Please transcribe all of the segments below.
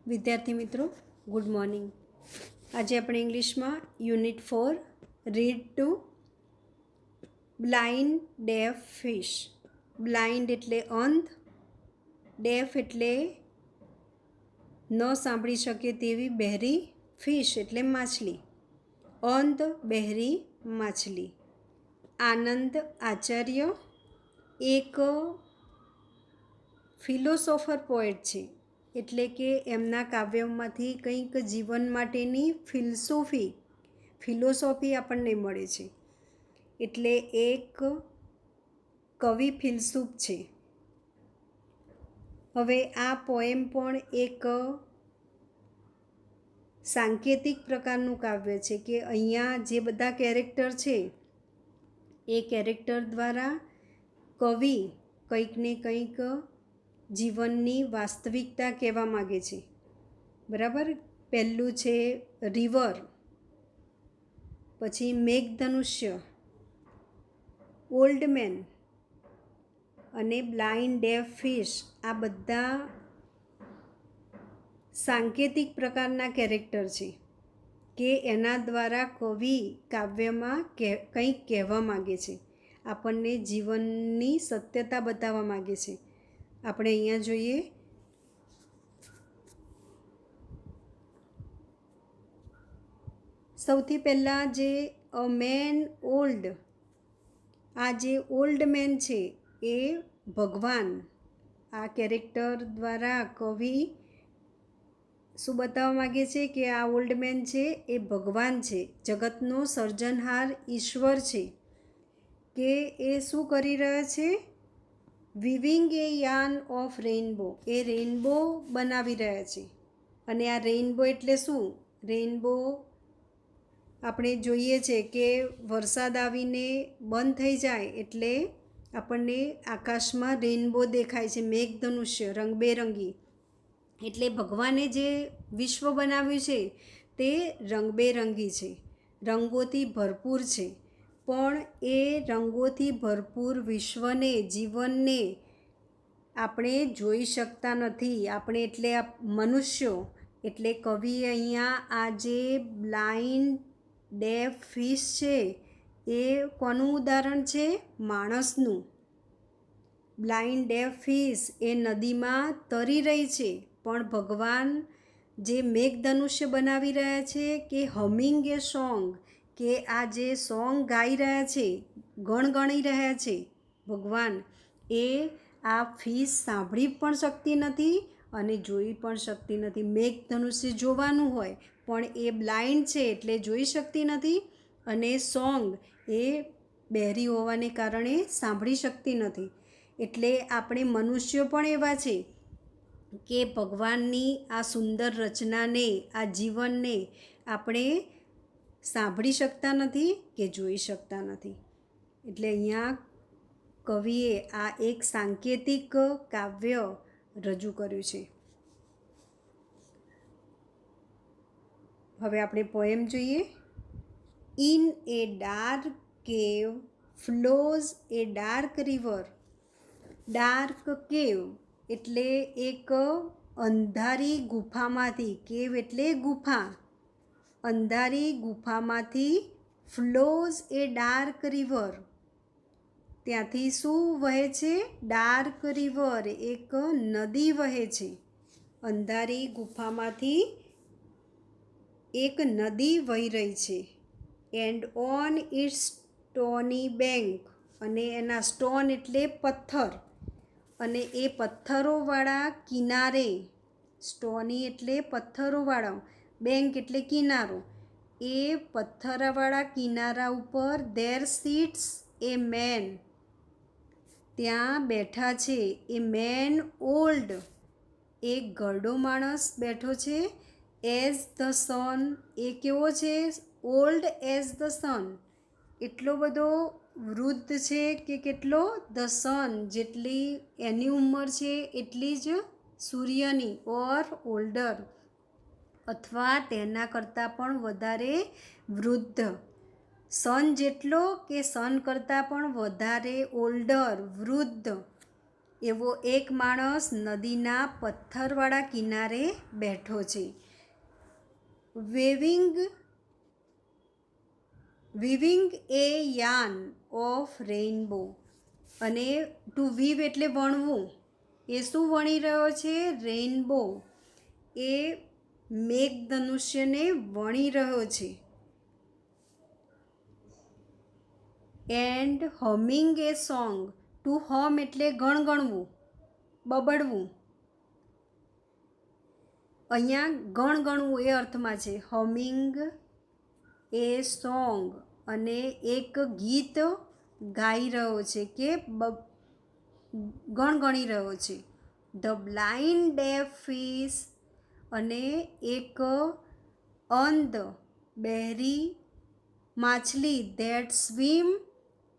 વિદ્યાર્થી મિત્રો, good morning. આજે આપણે ઇંગ્લિશમાં unit 4 read to blind deaf fish. Blind એટલે અંધ, ડેફ એટલે ન સાંભળી શકે તેવી બહેરી, ફિશ એટલે માછલી. અંધ બહેરી માછલી. આનંદ આચાર્ય એક ફિલોસોફર પોએટ છે, એટલે કે એમના કાવ્યોમાંથી કંઈક જીવન માટેની ફિલોસોફી આપણને મળે છે. એટલે એક કવિ ફિલસૂફ છે. હવે આ પોએમ પણ એક સાંકેતિક પ્રકારનું કાવ્ય છે કે અહીંયા જે બધા કેરેક્ટર છે એ કેરેક્ટર દ્વારા કવિ કંઈક ને કંઈક જીવનની વાસ્તવિકતા કહેવા માગે છે. બરાબર. પહેલું છે રિવર, પછી મેઘધનુષ્ય, ઓલ્ડ મેન અને બ્લાઇન્ડ ડેફ ફિશ. આ બધા સાંકેતિક પ્રકારના કેરેક્ટર છે કે એના દ્વારા કવિ કાવ્યમાં કંઈક કહેવા માગે છે, આપણને જીવનની સત્યતા બતાવવા માગે છે. આપણે અહીંયા જોઈએ. સૌથી પહેલાં જે અ મેન ઓલ્ડ, આ જે ઓલ્ડ મેન છે એ ભગવાન. આ કેરેક્ટર દ્વારા કવિ શું બતાવવા માગે છે કે આ ઓલ્ડ મેન છે એ ભગવાન છે, જગતનો સર્જનહાર ઈશ્વર છે. કે એ શું કરી રહ્યા છે? Weaving A yarn of rainbow. A rainbow બનાવી રહ્યા છે. અને આ રેઇનબો એટલે શું? રેઇનબો આપણે જોઈએ છે કે વરસાદ આવીને બંધ થઈ જાય એટલે આપણને આકાશમાં રેઇનબો દેખાય છે, મેઘધનુષ્ય રંગબેરંગી. એટલે ભગવાને જે વિશ્વ બનાવ્યું છે તે રંગબેરંગી છે, રંગોથી ભરપૂર છે. પણ એ રંગોથી ભરપૂર વિશ્વને, જીવનને આપણે જોઈ શકતા નથી. આપણે એટલે આ મનુષ્યો. એટલે કવિએ અહીંયા આ જે બ્લાઇન્ડ ડેફ ફિશ છે એ કોનું ઉદાહરણ છે? માણસનું. બ્લાઇન્ડ ડેફ ફિશ એ નદીમાં તરી રહી છે, પણ ભગવાન જે મેઘધનુષ્ય બનાવી રહ્યા છે કે હમિંગ એ સોંગ, કે આ જે સોંગ ગાઈ રહ્યા છે, ગણગણી રહ્યા છે ભગવાન, એ આ ફિશ સાંભળી પણ શકતી નથી અને જોઈ પણ શકતી નથી. મેઘધનુષ્ય જોવાનું હોય પણ એ બ્લાઇન્ડ છે એટલે જોઈ શકતી નથી, અને સોંગ એ બહેરી હોવાને કારણે સાંભળી શકતી નથી. એટલે આપણે મનુષ્યો પણ એવા છે કે ભગવાનની આ સુંદર રચનાને, આ જીવનને આપણે સાંભળી શકતા નથી કે જોઈ શકતા નથી. એટલે અહીંયા કવિએ આ એક સાંકેતિક કાવ્ય રજૂ કર્યું છે. હવે આપણે પોએમ જોઈએ. ઇન એ ડાર્ક કેવ ફ્લોઝ એ ડાર્ક રિવર. ડાર્ક કેવ એટલે એક અંધારી ગુફામાંથી, કેવ એટલે ગુફા, અંધારી ગુફામાંથી ફ્લોઝ એ ડાર્ક રિવર. ત્યાંથી શું વહે છે? ડાર્ક રિવર, એક નદી વહે છે. અંધારી ગુફામાંથી એક નદી વહી રહી છે. And on it's stony bank, અને એના સ્ટોન એટલે પથ્થર, અને એ પથ્થરોવાળા કિનારે, સ્ટોની એટલે પથ્થરોવાળા, બેંક એટલે કિનારો, એ પથ્થરવાળા કિનારા ઉપર ધેર સિટ્સ એ મેન, ત્યાં બેઠા છે એ મેન ઓલ્ડ, એક ઘરડો માણસ બેઠો છે. એઝ ધ સન, એ કેવો છે? ઓલ્ડ એઝ ધ સન, એટલો બધો વૃદ્ધ છે કે કેટલો? ધ સન, જેટલી એની ઉંમર છે એટલી જ સૂર્યની, ઓર ઓલ્ડર, અથવા તેના કરતાં પણ વધારે વૃદ્ધ. સન જેટલો કે સન કરતાં પણ વધારે ઓલ્ડર, વૃદ્ધ. એવો એક માણસ નદીના પથ્થરવાળા કિનારે બેઠો છે. Weaving A yarn of rainbow. અને ટુ વીવ એટલે વણવું. એ શું વણી રહ્યો છે? રેઇનબો. એ મેઘધનુષ્યને વણી રહ્યો છે. And humming a song. To hum એટલે ગણગણવું, બબડવું. અહીંયા ગણગણવું એ અર્થમાં છે. હમિંગ એ સોંગ, અને એક ગીત ગાઈ રહ્યો છે કે ગણગણી રહ્યો છે. The blind deaf fish. અને એક અંધ બહેરી માછલી that swim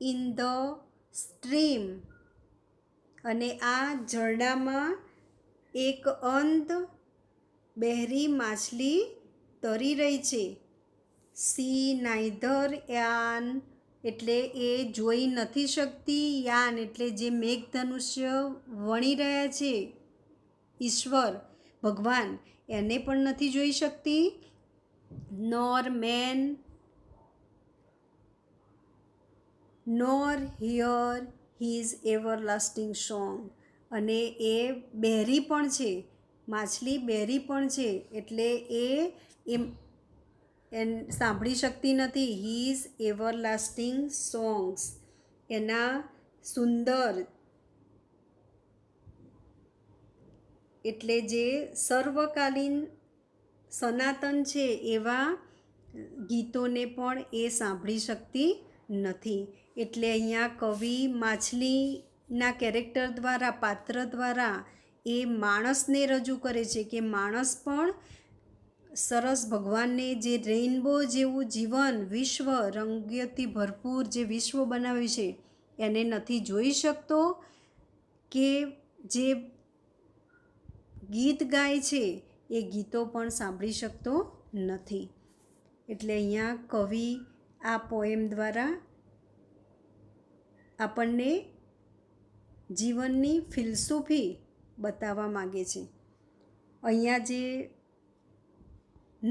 in the stream. અને આ ઝરણામાં એક અંધ બહેરી માછલી તરી રહી છે. સી નાઇધર યાન એટલે એ જોઈ નથી શકતી. યાન એટલે જે મેઘધનુષ્ય વણી રહ્યા છે ઈશ્વર ભગવાન, એને પણ નથી જોઈ શકતી. નોર હિયર હિઝ એવરલાસ્ટિંગ સોંગ. અને એ બહેરી પણ છે, માછલી બહેરી પણ છે, એટલે એ સાંભળી શકતી નથી. હિઝ એવરલાસ્ટિંગ સોંગ્સ, એના સુંદર એટલે જે સર્વકાલીન સનાતન છે એવા ગીતોને પણ એ સાંભળી શકતી નથી. એટલે અહીંયા કવિ માછલીના કેરેક્ટર દ્વારા, પાત્ર દ્વારા એ માણસને રજૂ કરે છે કે માણસ પણ સરસ ભગવાનને જે રેઇનબો જેવું જીવન, વિશ્વ, રંગોથી ભરપૂર જે વિશ્વ બનાવ્યું છે એને નથી જોઈ શકતો, કે જે ગીત ગાય છે એ ગીતો પણ સાંભળી શકતો નથી. એટલે અહીંયા કવિ આ પોએમ દ્વારા આપણને જીવનની ફિલસૂફી બતાવવા માગે છે. અહીંયા જે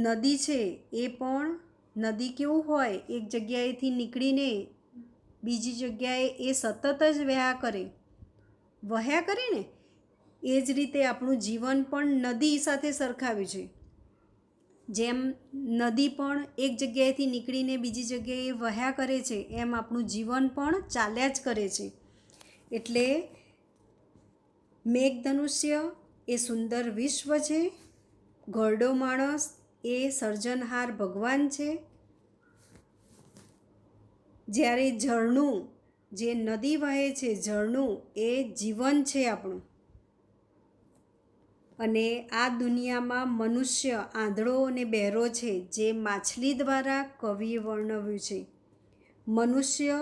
નદી છે એ પણ, નદી કેવું હોય, એક જગ્યાએથી નીકળીને બીજી જગ્યાએ એ સતત જ વહ્યા કરે ને, એ જ રીતે આપણું જીવન પણ નદી સાથે સરખાવ્યું છે. જેમ નદી પણ એક જગ્યાએથી નીકળીને બીજી જગ્યાએ વહ્યા કરે છે, એમ આપણું જીવન પણ ચાલ્યા જ કરે છે. એટલે મેઘધનુષ્ય એ સુંદર વિશ્વ છે. ઘરડો માણસ એ સર્જનહાર ભગવાન છે. જ્યારે ઝરણું, જે નદી વહે છે, ઝરણું એ જીવન છે આપણું. અને આ દુનિયામાં મનુષ્ય આંધળો અને બહેરો છે, જે માછલી દ્વારા કવિએ વર્ણવ્યું છે. મનુષ્ય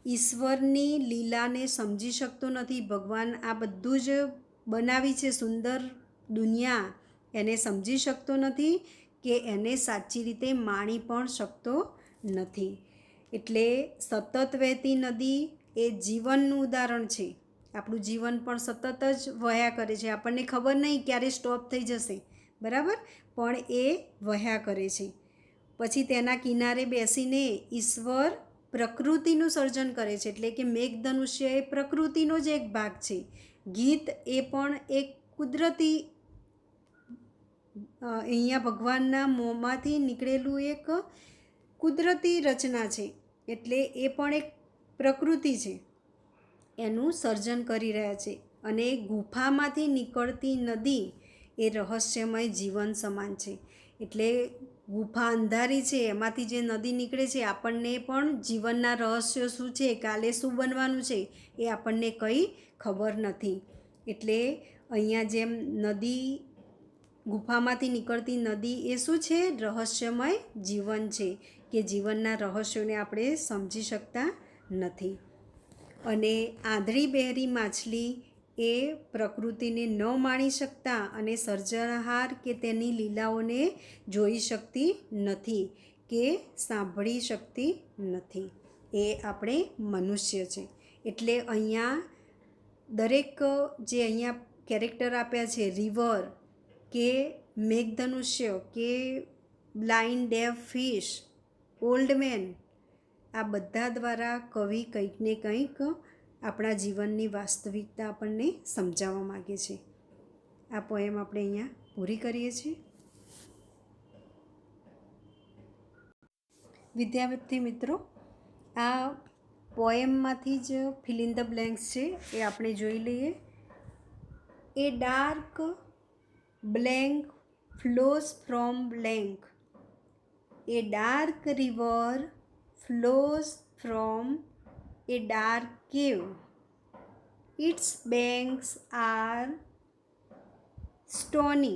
ઈશ્વરની લીલાને સમજી શકતો નથી. ભગવાન આ બધું જ બનાવી છે સુંદર દુનિયા, એને સમજી શકતો નથી, કે એને સાચી રીતે માણી પણ શકતો નથી. એટલે સતત વહેતી નદી એ જીવનનું ઉદાહરણ છે. આપણું જીવન પણ સતત જ વહ્યા કરે છે. આપણને ખબર નહીં ક્યારે સ્ટોપ થઈ જશે, બરાબર, પણ એ વહ્યા કરે છે. પછી તેના કિનારે બેસીને ઈશ્વર પ્રકૃતિનું સર્જન કરે છે. એટલે કે મેઘધનુષ્ય એ પ્રકૃતિનો જ એક ભાગ છે. ગીત એ પણ એક કુદરતી, અહીંયા ભગવાનના મોંમાંથી નીકળેલું એક કુદરતી રચના છે. એટલે એ પણ એક પ્રકૃતિ છે, એનું સર્જન કરી રહ્યા છે. અને ગુફામાંથી નીકળતી નદી એ રહસ્યમય જીવન સમાન છે. એટલે ગુફા અંધારી છે, એમાંથી જે નદી નીકળે છે, આપણને પણ જીવનના રહસ્યો શું છે, કાલે શું બનવાનું છે, એ આપણને કંઈ ખબર નથી. એટલે અહીંયા જેમ નદી, ગુફામાંથી નીકળતી નદી એ શું છે? રહસ્યમય જીવન છે, કે જીવનના રહસ્યોને આપણે સમજી શકતા નથી. અને આંધળી બહેરી માછલી એ પ્રકૃતિને ન માણી શકતા અને સર્જનહાર કે તેની લીલાઓને જોઈ શકતી નથી, કે સાંભળી શકતી નથી. એ આપણે મનુષ્ય છે. એટલે અહીંયા દરેક જે અહીંયા કેરેક્ટર આપ્યા છે, રિવર કે મેઘધનુષ્ય કે blind deaf fish, old man, આ બધા દ્વારા કવિ કંઈક ને કંઈક આપણા જીવનની વાસ્તવિકતા આપણને સમજાવવા માગે છે. આ પોએમ આપણે અહીંયા પૂરી કરીએ છીએ. વિદ્યાર્થી મિત્રો, આ પોએમમાંથી જ ફિલ ઇન ધ બ્લેન્ક્સ છે એ આપણે જોઈ લઈએ. A dark blank flows from blank. A dark river flows from a dark cave. Its banks are stony.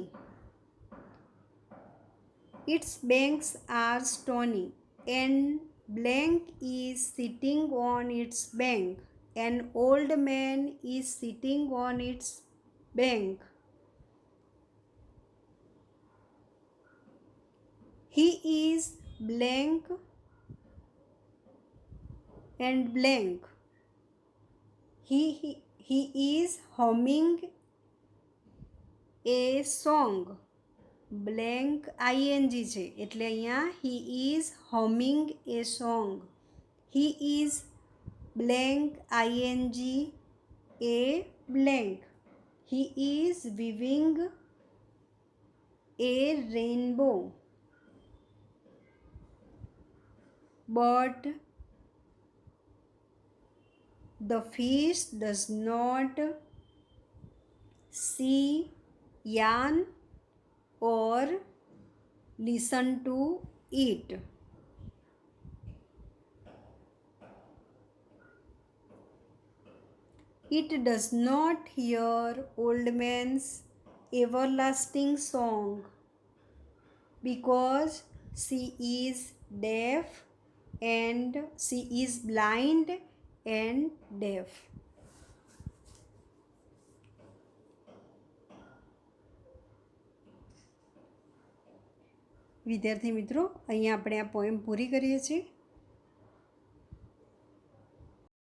Its banks are stony, and blank is sitting on its bank. An old man is sitting on its bank. He is blank and blank. He is humming a song. Blank ing છે એટલે અહીંયા he is humming a song. He is blank ing a blank. He is weaving a rainbow. But the fish does not see, yarn or listen to it. It does not hear old man's everlasting song because she is deaf and she is blind and deaf. વિદ્યાર્થી મિત્રો, અહીંયા આપણે આ poem પૂરી કરીએ છીએ.